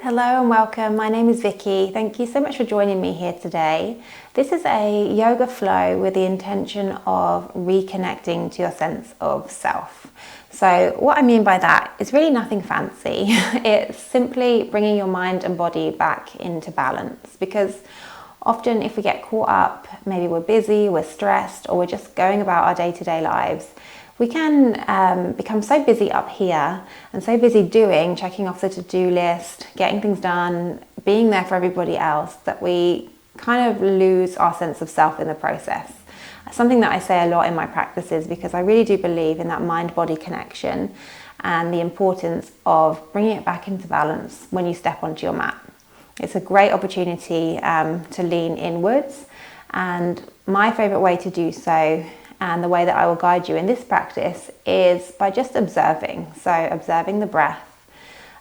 Hello and welcome. My name is Vicky. Thank you so much for joining me here today. This is a yoga flow with the intention of reconnecting to your sense of self. So what I mean by that is really nothing fancy. It's simply bringing your mind and body back into balance, because often if we get caught up, maybe we're busy, we're stressed, or we're just going about our day-to-day lives, we can become so busy up here and so busy doing, checking off the to-do list, getting things done, being there for everybody else, that we kind of lose our sense of self in the process. Something that I say a lot in my practices, because I really do believe in that mind-body connection and the importance of bringing it back into balance when you step onto your mat. It's a great opportunity to lean inwards, and my favourite way to do so, and the way that I will guide you in this practice, is by just observing. So observing the breath,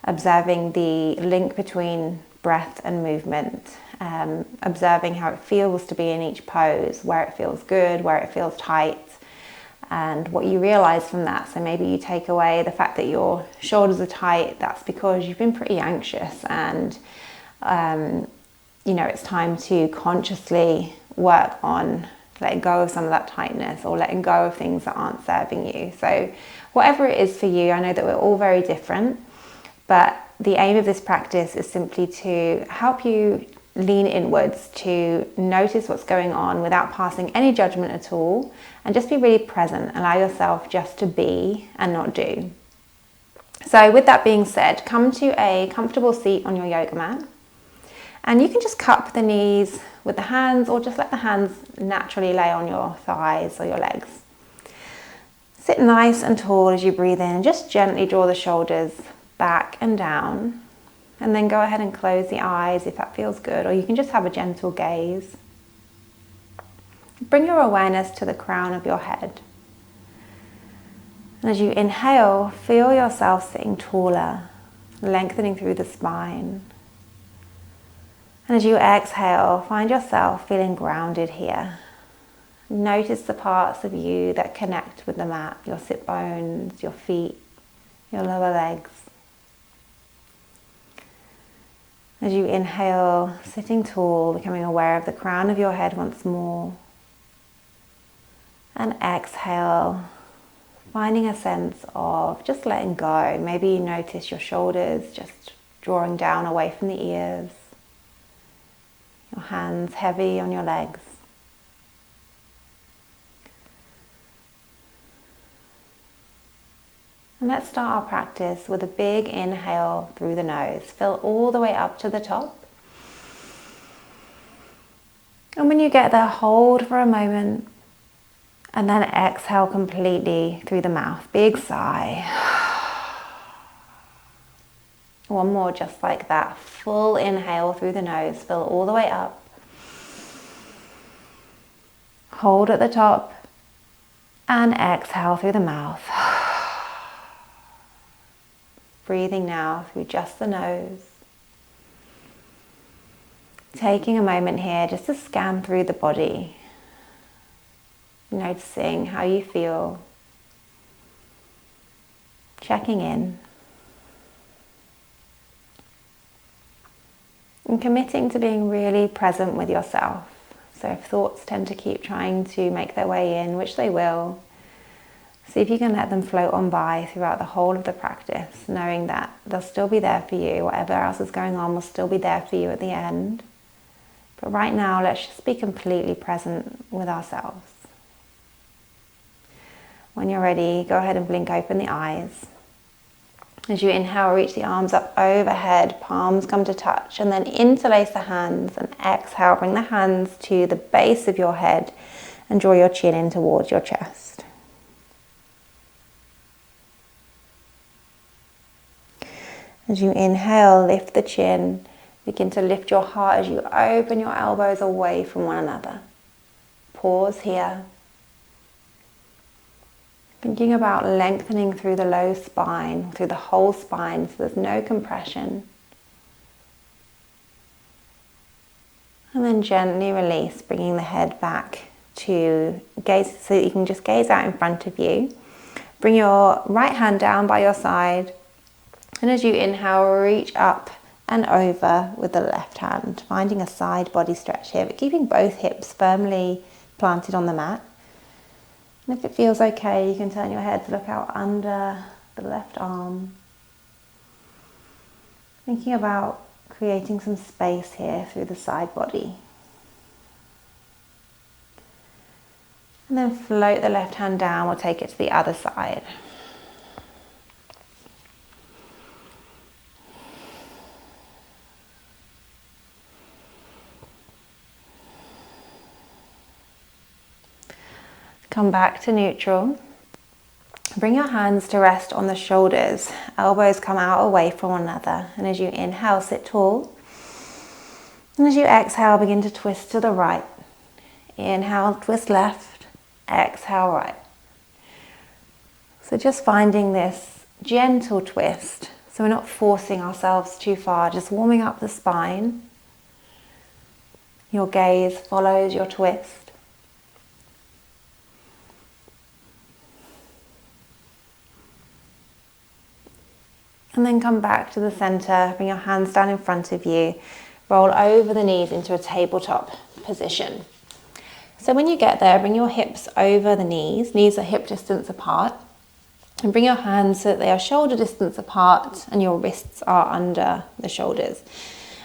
observing the link between breath and movement, observing how it feels to be in each pose, where it feels good, where it feels tight, and what you realize from that. So maybe you take away the fact that your shoulders are tight. That's because you've been pretty anxious, and it's time to consciously work on letting go of some of that tightness, or letting go of things that aren't serving you. So whatever it is for you, I know that we're all very different, but the aim of this practice is simply to help you lean inwards, to notice what's going on without passing any judgment at all, and just be really present. Allow yourself just to be and not do. So with that being said, come to a comfortable seat on your yoga mat. And you can just cup the knees with the hands, or just let the hands naturally lay on your thighs or your legs. Sit nice and tall as you breathe in. Just gently draw the shoulders back and down. And then go ahead and close the eyes if that feels good, or you can just have a gentle gaze. Bring your awareness to the crown of your head. And as you inhale, feel yourself sitting taller, lengthening through the spine. And as you exhale, find yourself feeling grounded here. Notice the parts of you that connect with the mat, your sit bones, your feet, your lower legs. As you inhale, sitting tall, becoming aware of the crown of your head once more. And exhale, finding a sense of just letting go. Maybe you notice your shoulders just drawing down away from the ears. Your hands heavy on your legs. And let's start our practice with a big inhale through the nose. Fill all the way up to the top. And when you get there, hold for a moment. And then exhale completely through the mouth. Big sigh. One more just like that. Full inhale through the nose. Fill all the way up. Hold at the top. And exhale through the mouth. Breathing now through just the nose. Taking a moment here just to scan through the body. Noticing how you feel. Checking in. And committing to being really present with yourself. So if thoughts tend to keep trying to make their way in, which they will, see if you can let them float on by throughout the whole of the practice, knowing that they'll still be there for you. Whatever else is going on will still be there for you at the end. But right now, let's just be completely present with ourselves. When you're ready, go ahead and blink open the eyes. As you inhale, reach the arms up overhead, palms come to touch, and then interlace the hands, and exhale, bring the hands to the base of your head and draw your chin in towards your chest. As you inhale, lift the chin, begin to lift your heart as you open your elbows away from one another. Pause here. Thinking about lengthening through the low spine, through the whole spine, so there's no compression. And then gently release, bringing the head back to gaze, so that you can just gaze out in front of you. Bring your right hand down by your side. And as you inhale, reach up and over with the left hand, finding a side body stretch here, but keeping both hips firmly planted on the mat. And if it feels okay, you can turn your head to look out under the left arm. Thinking about creating some space here through the side body. And then float the left hand down or take it to the other side. Come back to neutral. Bring your hands to rest on the shoulders. Elbows come out away from one another. And as you inhale, sit tall. And as you exhale, begin to twist to the right. Inhale, twist left. Exhale, right. So just finding this gentle twist. So we're not forcing ourselves too far, just warming up the spine. Your gaze follows your twist. And then come back to the center, bring your hands down in front of you, roll over the knees into a tabletop position. So when you get there, bring your hips over the knees are hip distance apart, and bring your hands so that they are shoulder distance apart and your wrists are under the shoulders.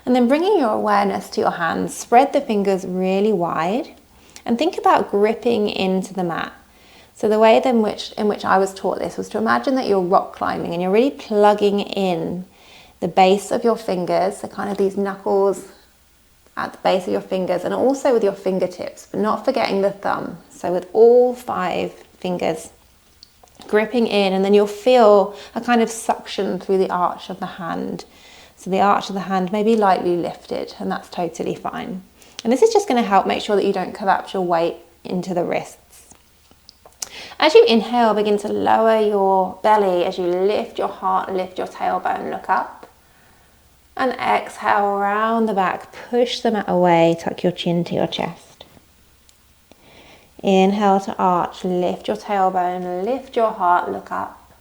And then bringing your awareness to your hands, spread the fingers really wide and think about gripping into the mat. So the way in which I was taught this was to imagine that you're rock climbing and you're really plugging in the base of your fingers, so kind of these knuckles at the base of your fingers, and also with your fingertips, but not forgetting the thumb. So with all 5 fingers gripping in, and then you'll feel a kind of suction through the arch of the hand. So the arch of the hand may be lightly lifted, and that's totally fine. And this is just going to help make sure that you don't collapse your weight into the wrists. As you inhale, begin to lower your belly as you lift your heart, lift your tailbone, look up. And exhale, round the back, push the mat away, tuck your chin to your chest. Inhale to arch, lift your tailbone, lift your heart, look up.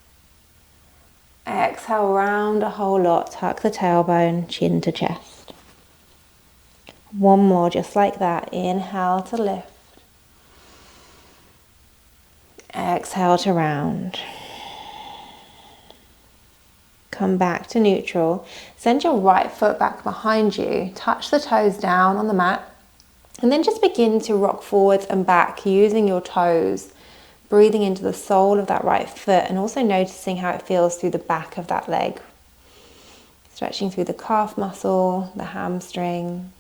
Exhale, round a whole lot, tuck the tailbone, chin to chest. One more, just like that. Inhale to lift. Exhale to round. Come back to neutral. Send your right foot back behind you. Touch the toes down on the mat. And then just begin to rock forwards and back using your toes. Breathing into the sole of that right foot and also noticing how it feels through the back of that leg. Stretching through the calf muscle, the hamstring.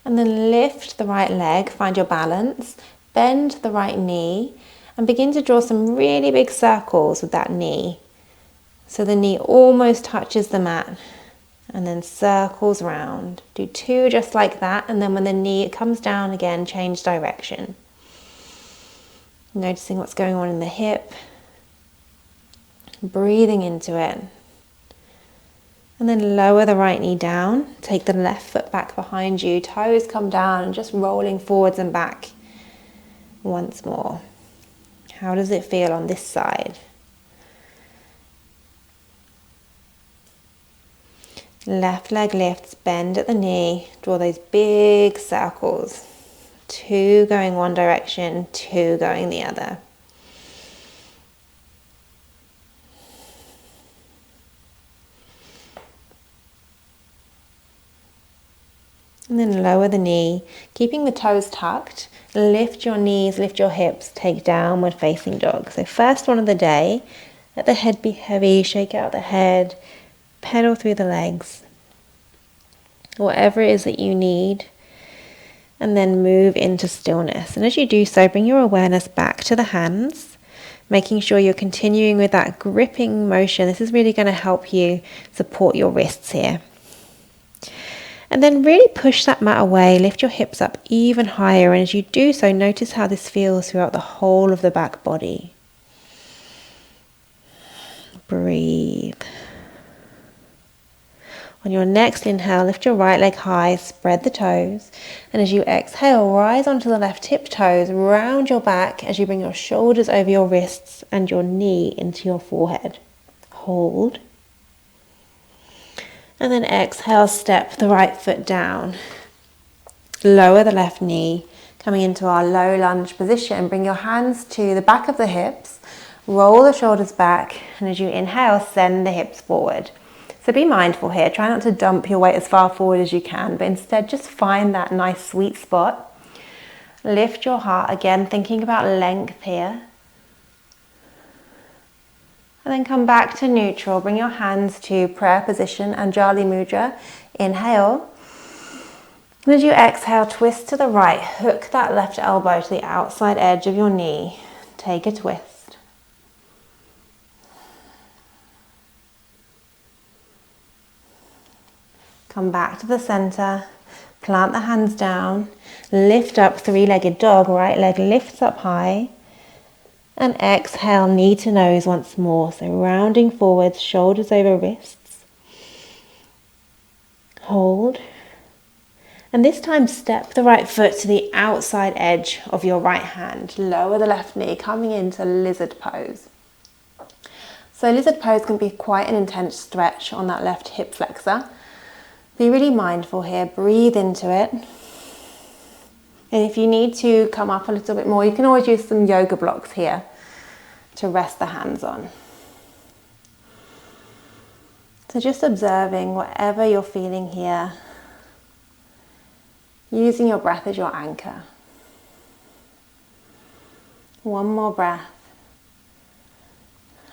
And then lift the right leg, find your balance, bend the right knee and begin to draw some really big circles with that knee. So the knee almost touches the mat and then circles round. Do 2 just like that, and then when the knee comes down again, change direction. Noticing what's going on in the hip, breathing into it. And then lower the right knee down, take the left foot back behind you, toes come down and just rolling forwards and back once more. How does it feel on this side? Left leg lifts, bend at the knee, draw those big circles. 2 going one direction, 2 going the other. And then lower the knee, keeping the toes tucked. Lift your knees, lift your hips, take downward facing dog. So first one of the day, let the head be heavy, shake out the head, pedal through the legs. Whatever it is that you need. And then move into stillness. And as you do so, bring your awareness back to the hands, making sure you're continuing with that gripping motion. This is really going to help you support your wrists here. And then really push that mat away, lift your hips up even higher, and as you do so, notice how this feels throughout the whole of the back body. Breathe. On your next inhale, lift your right leg high, spread the toes. And as you exhale, rise onto the left hip toes, round your back as you bring your shoulders over your wrists and your knee into your forehead. Hold. And then exhale, step the right foot down. Lower the left knee, coming into our low lunge position. Bring your hands to the back of the hips, roll the shoulders back, and as you inhale, send the hips forward. So be mindful here, try not to dump your weight as far forward as you can, but instead just find that nice sweet spot. Lift your heart, again thinking about length here. And then come back to neutral, bring your hands to prayer position, Anjali Mudra. Inhale. And as you exhale, twist to the right, hook that left elbow to the outside edge of your knee. Take a twist. Come back to the center, plant the hands down, lift up three-legged dog, right leg lifts up high, and exhale, knee to nose once more. So rounding forwards, shoulders over wrists. Hold. And this time step the right foot to the outside edge of your right hand. Lower the left knee, coming into lizard pose. So lizard pose can be quite an intense stretch on that left hip flexor. Be really mindful here, breathe into it. And if you need to come up a little bit more, you can always use some yoga blocks here to rest the hands on. So just observing whatever you're feeling here, using your breath as your anchor. One more breath.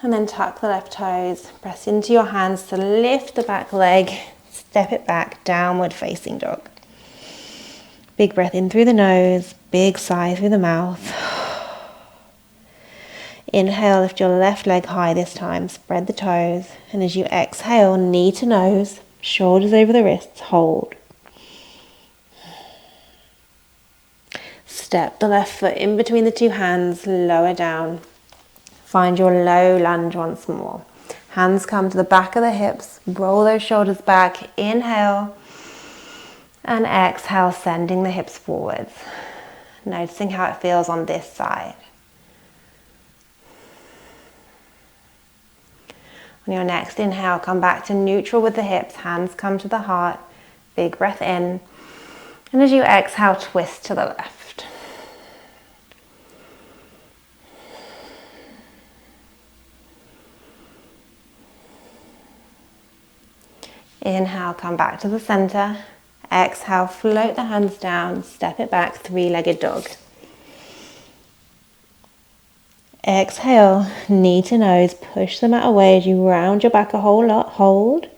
And then tuck the left toes, press into your hands to lift the back leg, step it back, downward facing dog. Big breath in through the nose, big sigh through the mouth. Inhale, lift your left leg high this time, spread the toes. And as you exhale, knee to nose, shoulders over the wrists, hold. Step the left foot in between the two hands, lower down. Find your low lunge once more. Hands come to the back of the hips, roll those shoulders back, inhale, and exhale, sending the hips forwards. Noticing how it feels on this side. On your next inhale, come back to neutral with the hips, hands come to the heart, big breath in, and as you exhale, twist to the left. Inhale, come back to the center. Exhale, float the hands down, step it back, three-legged dog. Exhale, knee to nose, push the mat away as you round your back a whole lot, hold.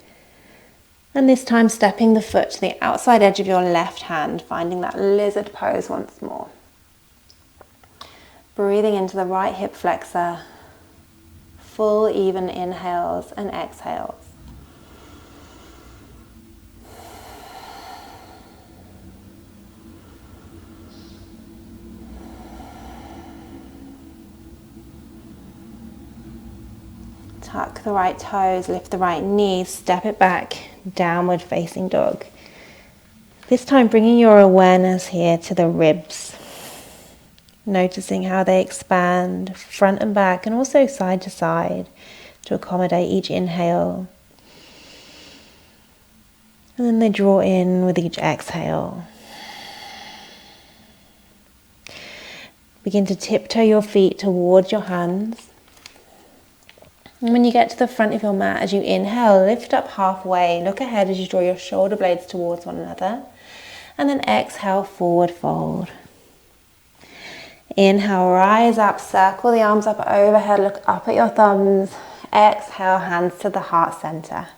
And this time stepping the foot to the outside edge of your left hand, finding that lizard pose once more. Breathing into the right hip flexor, full even inhales and exhales. Tuck the right toes, lift the right knee, step it back, downward facing dog. This time bringing your awareness here to the ribs. Noticing how they expand front and back and also side to side to accommodate each inhale. And then they draw in with each exhale. Begin to tiptoe your feet towards your hands. And when you get to the front of your mat, as you inhale, lift up halfway, look ahead as you draw your shoulder blades towards one another. And then exhale, forward fold. Inhale, rise up, circle the arms up overhead, look up at your thumbs. Exhale, hands to the heart center.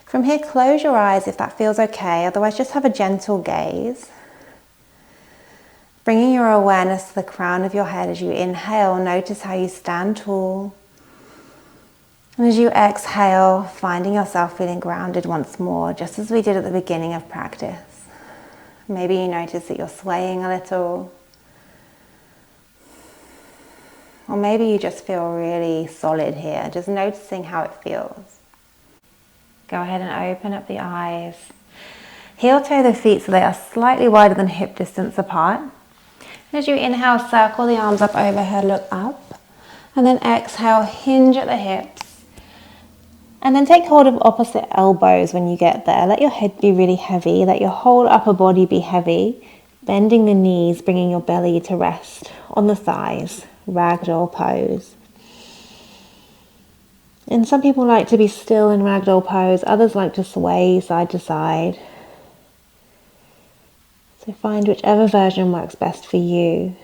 From here, close your eyes if that feels okay, otherwise just have a gentle gaze. Bringing your awareness to the crown of your head as you inhale, notice how you stand tall. And as you exhale, finding yourself feeling grounded once more, just as we did at the beginning of practice. Maybe you notice that you're swaying a little. Or maybe you just feel really solid here, just noticing how it feels. Go ahead and open up the eyes. Heel toe the feet so they are slightly wider than hip distance apart. And as you inhale, circle the arms up overhead, look up. And then exhale, hinge at the hips. And then take hold of opposite elbows when you get there. Let your head be really heavy. Let your whole upper body be heavy. Bending the knees, bringing your belly to rest on the thighs. Ragdoll pose. And some people like to be still in ragdoll pose. Others like to sway side to side. So find whichever version works best for you.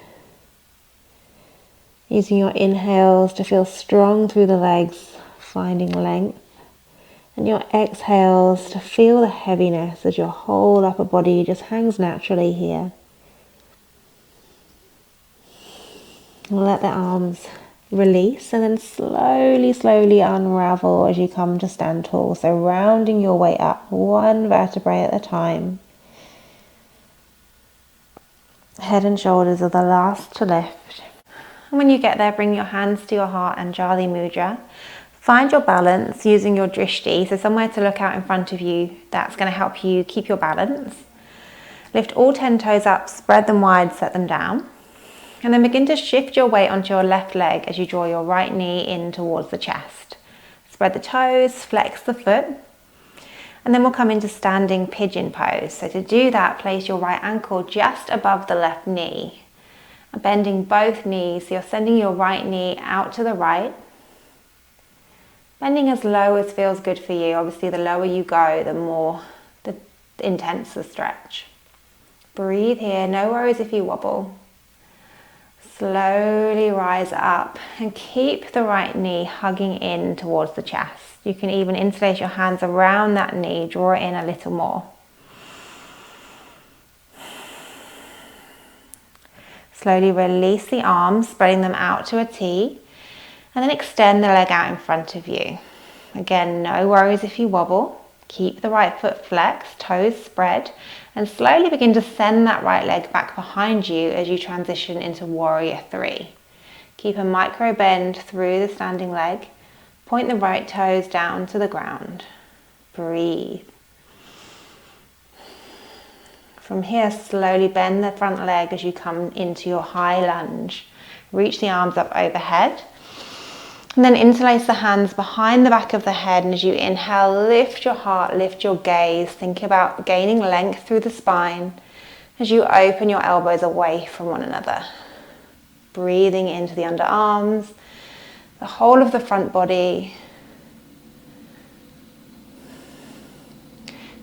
Using your inhales to feel strong through the legs, finding length. And your exhales to feel the heaviness as your whole upper body just hangs naturally here. Let the arms release and then slowly unravel as you come to stand tall. So rounding your way up, one vertebrae at a time. Head and shoulders are the last to lift. And when you get there, bring your hands to your heart, Anjali Mudra. Find your balance using your drishti, so somewhere to look out in front of you. That's going to help you keep your balance. Lift all 10 toes up, spread them wide, set them down. And then begin to shift your weight onto your left leg as you draw your right knee in towards the chest. Spread the toes, flex the foot. And then we'll come into standing pigeon pose. So to do that, place your right ankle just above the left knee. Bending both knees, so you're sending your right knee out to the right. Bending as low as feels good for you. Obviously, the lower you go, the intense the stretch. Breathe here, no worries if you wobble. Slowly rise up and keep the right knee hugging in towards the chest. You can even interlace your hands around that knee, draw it in a little more. Slowly release the arms, spreading them out to a T, and then extend the leg out in front of you. Again, no worries if you wobble. Keep the right foot flexed, toes spread, and slowly begin to send that right leg back behind you as you transition into Warrior 3. Keep a micro bend through the standing leg. Point the right toes down to the ground. Breathe. From here, slowly bend the front leg as you come into your high lunge. Reach the arms up overhead. And then interlace the hands behind the back of the head. And as you inhale, lift your heart, lift your gaze. Think about gaining length through the spine as you open your elbows away from one another. Breathing into the underarms, the whole of the front body.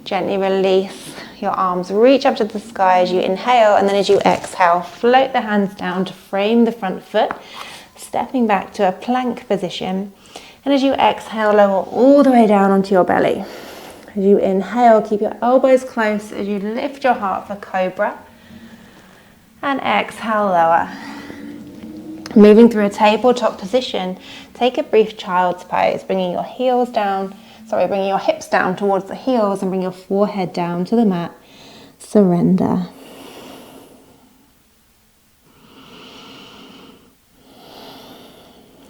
Gently release your arms, reach up to the sky as you inhale, and then as you exhale, float the hands down to frame the front foot, stepping back to a plank position. And as you exhale, lower all the way down onto your belly. As you inhale, keep your elbows close as you lift your heart for Cobra. And exhale, lower. Moving through a tabletop position, take a brief child's pose, bringing your hips down towards the heels and bring your forehead down to the mat. Surrender.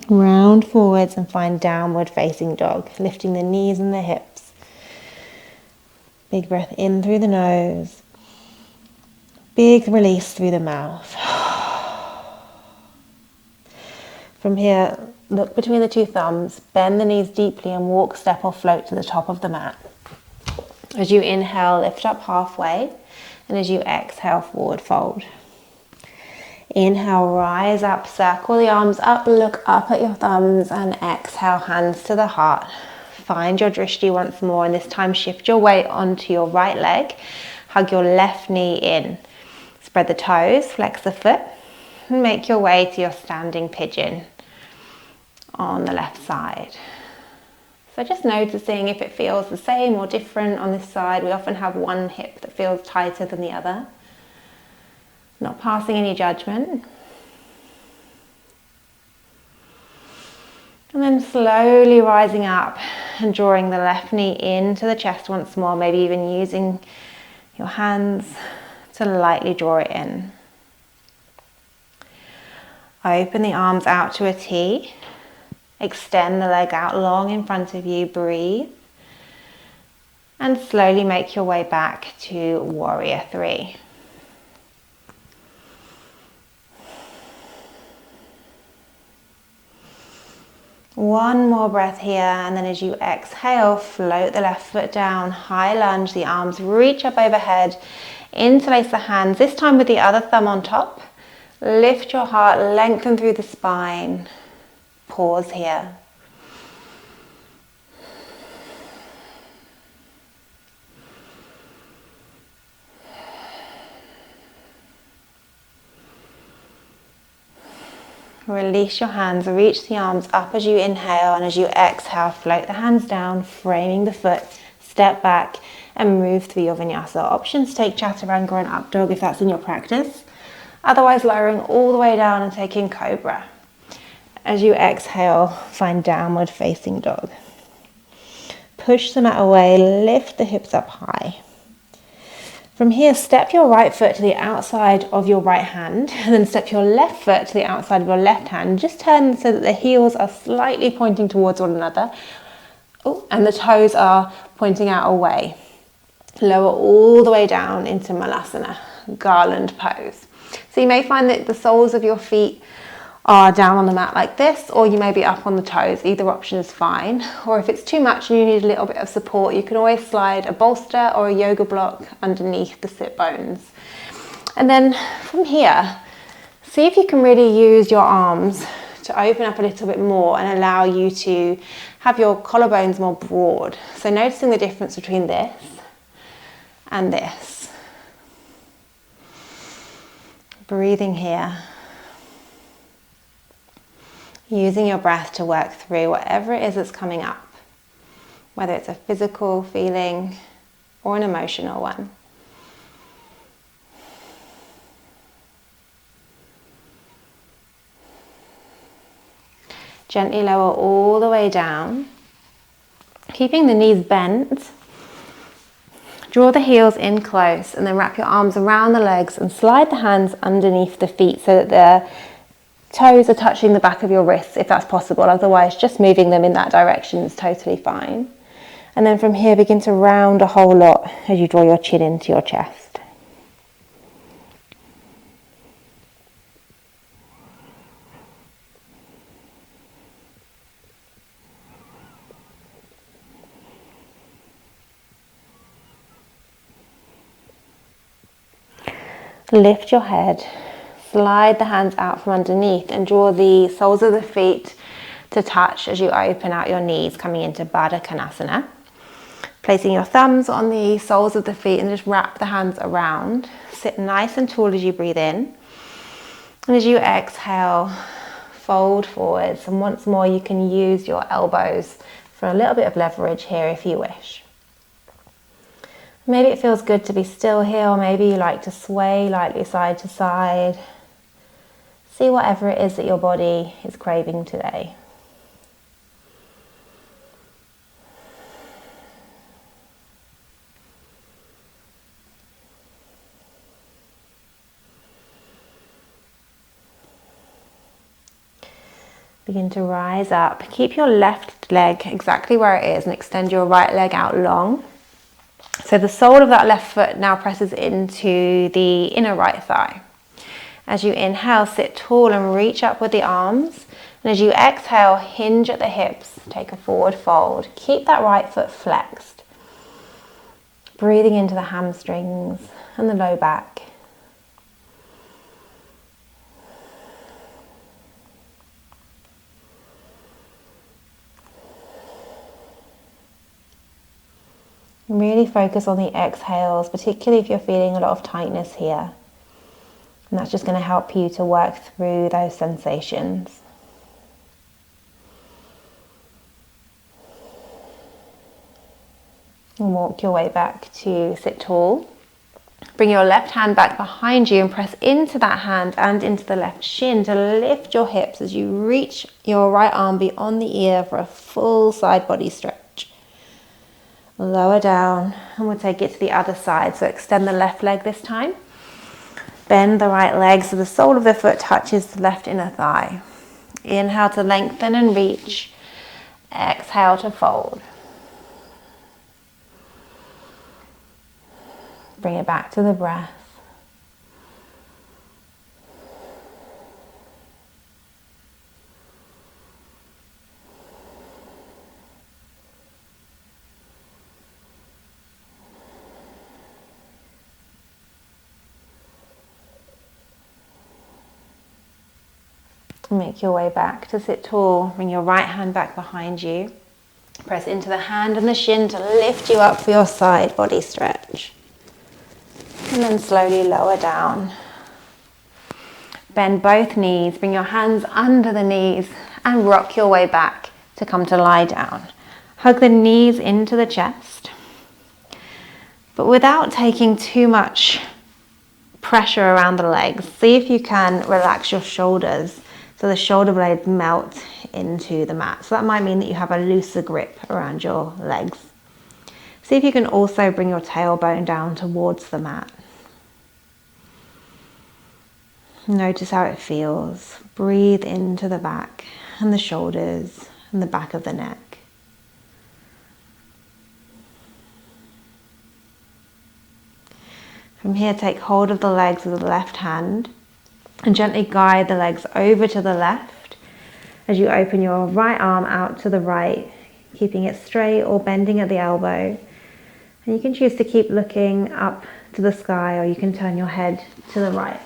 Round forwards and find downward facing dog, lifting the knees and the hips. Big breath in through the nose. Big release through the mouth. From here, look between the two thumbs, bend the knees deeply and walk, step or float to the top of the mat. As you inhale, lift up halfway, and as you exhale, forward fold. Inhale, rise up, circle the arms up, look up at your thumbs, and exhale, hands to the heart. Find your drishti once more, and this time shift your weight onto your right leg. Hug your left knee in. Spread the toes, flex the foot, and make your way to your standing pigeon on the left side. So just noticing if it feels the same or different on this side. We often have one hip that feels tighter than the other. Not passing any judgment. And then slowly rising up and drawing the left knee into the chest once more, maybe even using your hands to lightly draw it in. Open the arms out to a T. Extend the leg out long in front of you. Breathe. And slowly make your way back to warrior three. One more breath here, and then as you exhale, float the left foot down, high lunge, the arms reach up overhead, interlace the hands, this time with the other thumb on top. Lift your heart, lengthen through the spine. Pause here. Release your hands, reach the arms up as you inhale, and as you exhale, float the hands down, framing the foot, step back and move through your vinyasa. Options: take chaturanga and up dog if that's in your practice. Otherwise, lowering all the way down and taking cobra. As you exhale, find downward facing dog. Push the mat away, lift the hips up high. From here, step your right foot to the outside of your right hand, and then step your left foot to the outside of your left hand. Just turn so that the heels are slightly pointing towards one another. And the toes are pointing out away. Lower all the way down into Malasana, garland pose. So you may find that the soles of your feet are down on the mat like this, or you may be up on the toes. Either option is fine. Or if it's too much and you need a little bit of support, you can always slide a bolster or a yoga block underneath the sit bones. And then from here, see if you can really use your arms to open up a little bit more and allow you to have your collarbones more broad. So noticing the difference between this and this. Breathing here. Using your breath to work through whatever it is that's coming up, whether it's a physical feeling or an emotional one. Gently lower all the way down, keeping the knees bent. Draw the heels in close and then wrap your arms around the legs and slide the hands underneath the feet so that the toes are touching the back of your wrists if that's possible. Otherwise, just moving them in that direction is totally fine. And then from here, begin to round a whole lot as you draw your chin into your chest. Lift your head. Slide the hands out from underneath and draw the soles of the feet to touch as you open out your knees, coming into Baddha Konasana. Placing your thumbs on the soles of the feet and just wrap the hands around. Sit nice and tall as you breathe in. And as you exhale, fold forwards. And once more, you can use your elbows for a little bit of leverage here if you wish. Maybe it feels good to be still here, or maybe you like to sway lightly side to side. See whatever it is that your body is craving today. Begin to rise up. Keep your left leg exactly where it is and extend your right leg out long. So the sole of that left foot now presses into the inner right thigh. As you inhale, sit tall and reach up with the arms. And as you exhale, hinge at the hips, take a forward fold. Keep that right foot flexed. Breathing into the hamstrings and the low back. Really focus on the exhales, particularly if you're feeling a lot of tightness here. And that's just going to help you to work through those sensations. And walk your way back to sit tall. Bring your left hand back behind you and press into that hand and into the left shin to lift your hips as you reach your right arm beyond the ear for a full side body stretch. Lower down and we'll take it to the other side. So extend the left leg this time. Bend the right leg so the sole of the foot touches the left inner thigh. Inhale to lengthen and reach. Exhale to fold. Bring it back to the breath. Make your way back to sit tall. Bring your right hand back behind you. Press into the hand and the shin to lift you up for your side body stretch. And then slowly lower down. Bend both knees. Bring your hands under the knees and rock your way back to come to lie down. Hug the knees into the chest. But without taking too much pressure around the legs, see if you can relax your shoulders so the shoulder blades melt into the mat. So that might mean that you have a looser grip around your legs. See if you can also bring your tailbone down towards the mat. Notice how it feels. Breathe into the back and the shoulders and the back of the neck. From here, take hold of the legs with the left hand and gently guide the legs over to the left as you open your right arm out to the right, keeping it straight or bending at the elbow. And you can choose to keep looking up to the sky, or you can turn your head to the right.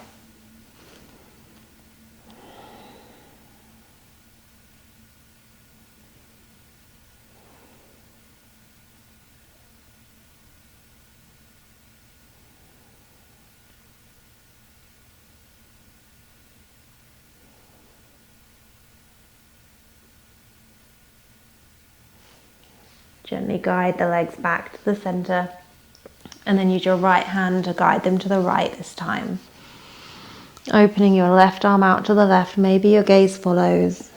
Gently guide the legs back to the center, and then use your right hand to guide them to the right this time. Opening your left arm out to the left, maybe your gaze follows.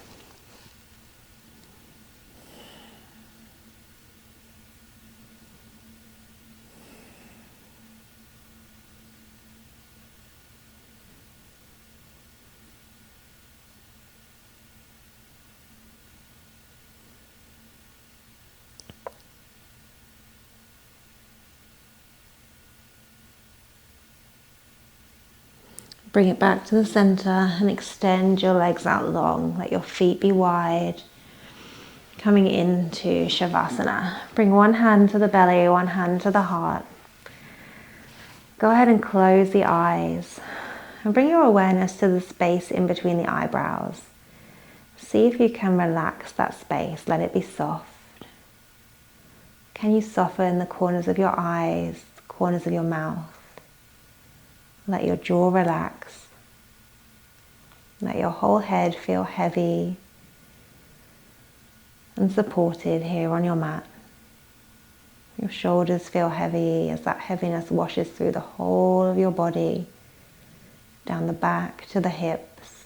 Bring it back to the center and extend your legs out long. Let your feet be wide. Coming into Shavasana. Bring one hand to the belly, one hand to the heart. Go ahead and close the eyes and bring your awareness to the space in between the eyebrows. See if you can relax that space. Let it be soft. Can you soften the corners of your eyes, the corners of your mouth? Let your jaw relax. Let your whole head feel heavy and supported here on your mat. Your shoulders feel heavy as that heaviness washes through the whole of your body, down the back to the hips,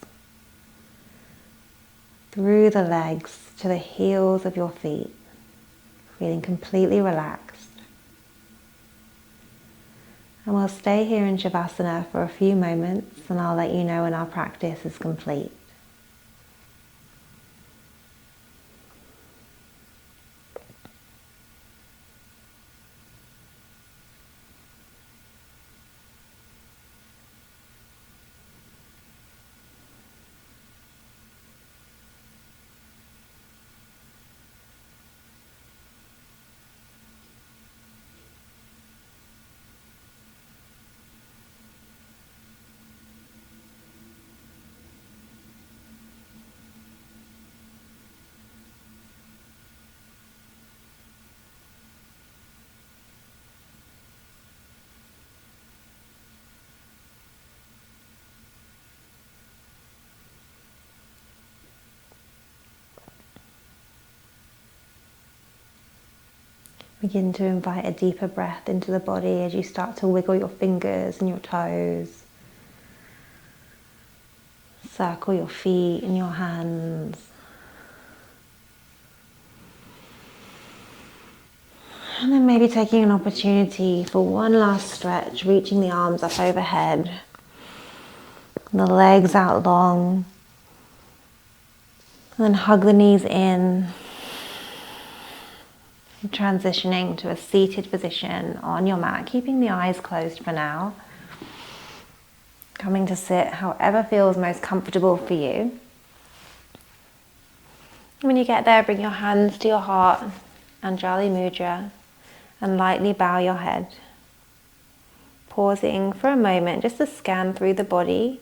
through the legs to the heels of your feet, feeling completely relaxed. And we'll stay here in Shavasana for a few moments, and I'll let you know when our practice is complete. Begin to invite a deeper breath into the body as you start to wiggle your fingers and your toes. Circle your feet and your hands. And then maybe taking an opportunity for one last stretch, reaching the arms up overhead, the legs out long, and then hug the knees in. Transitioning to a seated position on your mat, keeping the eyes closed for now. Coming to sit however feels most comfortable for you. When you get there, bring your hands to your heart, Anjali Mudra, and lightly bow your head. Pausing for a moment just to scan through the body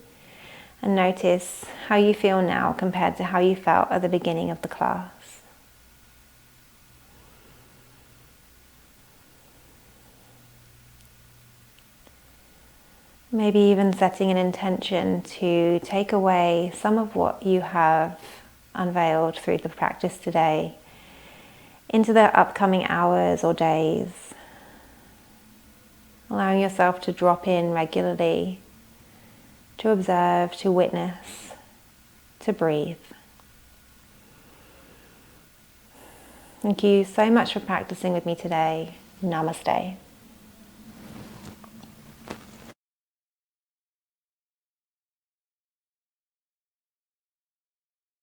and notice how you feel now compared to how you felt at the beginning of the class. Maybe even setting an intention to take away some of what you have unveiled through the practice today into the upcoming hours or days. Allowing yourself to drop in regularly, to observe, to witness, to breathe. Thank you so much for practicing with me today. Namaste.